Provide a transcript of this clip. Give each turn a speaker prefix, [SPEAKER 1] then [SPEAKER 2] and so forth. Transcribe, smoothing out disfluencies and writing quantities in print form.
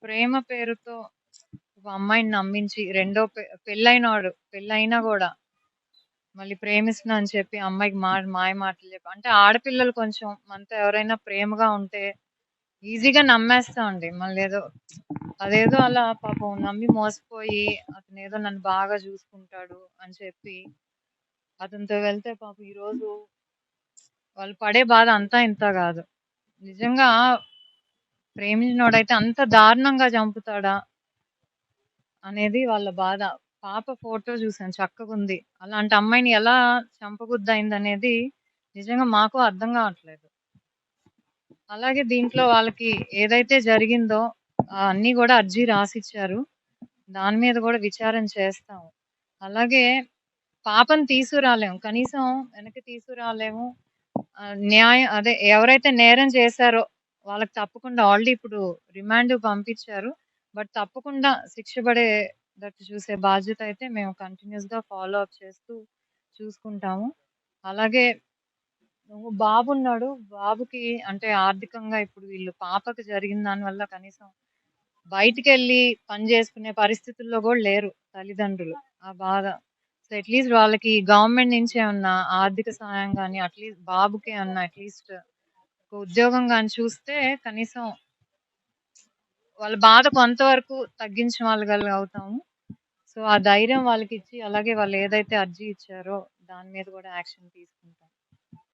[SPEAKER 1] ప్రేమ పేరుతో ఒక అమ్మాయిని నమ్మించి రెండో పెళ్ళైనా కూడా మళ్ళీ ప్రేమిస్తున్నా అని చెప్పి అమ్మాయికి మాయ మాటలు చెప్పి, అంటే ఆడపిల్లలు కొంచెం మనతో ఎవరైనా ప్రేమగా ఉంటే ఈజీగా నమ్మేస్తామండి. మళ్ళీ అదేదో అలా పాపం నమ్మి మోసపోయి అతను ఏదో నన్ను బాగా చూసుకుంటాడు అని చెప్పి అతనితో వెళ్తే పాపం ఈరోజు వాళ్ళు పడే బాధ అంతా ఇంత కాదు. నిజంగా ప్రేమించినోడైతే అంత దారుణంగా చంపుతాడా అనేది వాళ్ళ బాధ. పాప ఫోటో చూసాను, చక్కగుంది. అలాంటి అమ్మాయిని ఎలా చంపబుద్ధి అయింది అనేది నిజంగా మాకు అర్థం కావట్లేదు. అలాగే దీంట్లో వాళ్ళకి ఏదైతే జరిగిందో అన్ని కూడా అర్జీ రాసిచ్చారు. దాని మీద కూడా విచారణ చేస్తాము. అలాగే పాపను తీసుకురాలేము, కనీసం వెనక్కి తీసుకురాలేము. న్యాయం అదే ఎవరైతే నేరం చేశారో వాళ్ళకి తప్పకుండా ఆల్రెడీ ఇప్పుడు రిమాండ్ పంపించారు. బట్ తప్పకుండా శిక్ష పడేటట్టు చూసే బాధ్యత అయితే మేము కంటిన్యూస్ గా ఫాలో అప్ చేస్తూ చూసుకుంటాము. అలాగే బాబున్నాడు, బాబుకి అంటే ఆర్థికంగా ఇప్పుడు వీళ్ళు పాపకి జరిగిన దాని వల్ల కనీసం బయటికెళ్ళి పని చేసుకునే పరిస్థితుల్లో కూడా లేరు తల్లిదండ్రులు. ఆ బాధ. సో అట్లీస్ట్ వాళ్ళకి గవర్నమెంట్ నుంచి ఏమన్నా ఆర్థిక సహాయం కానీ, అట్లీస్ట్ బాబుకి ఏమన్నా అట్లీస్ట్ ఒక ఉద్యోగం కానీ చూస్తే కనీసం వాళ్ళ బాధ కొంతవరకు తగ్గించిన వాళ్ళు అవుతాము. సో ఆ ధైర్యం వాళ్ళకి ఇచ్చి, అలాగే వాళ్ళు ఏదైతే అర్జీ ఇచ్చారో దాని మీద కూడా యాక్షన్ తీసుకుంటాం.